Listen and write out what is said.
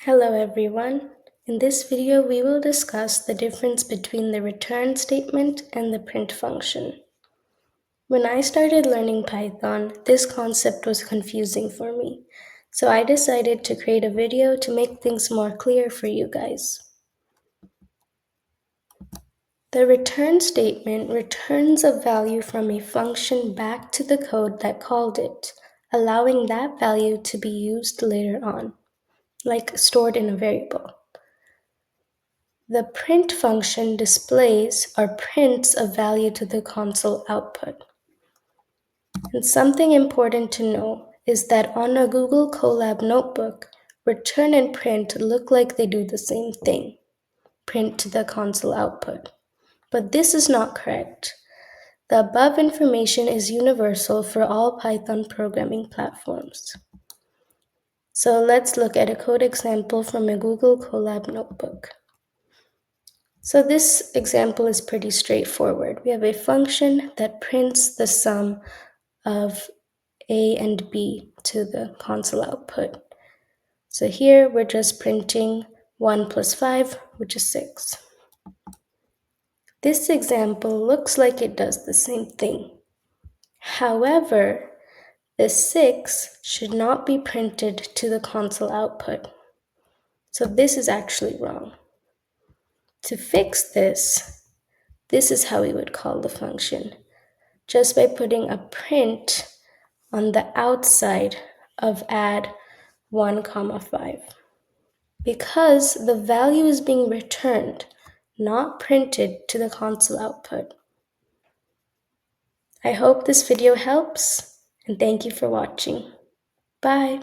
Hello everyone. In this video, we will discuss the difference between the return statement and the print function. When I started learning Python, this concept was confusing for me, so I decided to create a video to make things more clear for you guys. The return statement returns a value from a function back to the code that called it, allowing that value to be used later on, like stored in a variable. The print function displays or prints a value to the console output. And something important to know is that on a Google Colab notebook, return and print look like they do the same thing, print to the console output. But this is not correct. The above information is universal for all Python programming platforms. So let's look at a code example from a Google Colab notebook. So this example is pretty straightforward. We have a function that prints the sum of A and B to the console output. So here we're just printing 1 plus 5, which is 6. This example looks like it does the same thing. However, the 6 should not be printed to the console output. So this is actually wrong. To fix this is how we would call the function, just by putting a print on the outside of add 1, 5. Because the value is being returned, not printed to the console output. I hope this video helps, and thank you for watching. Bye.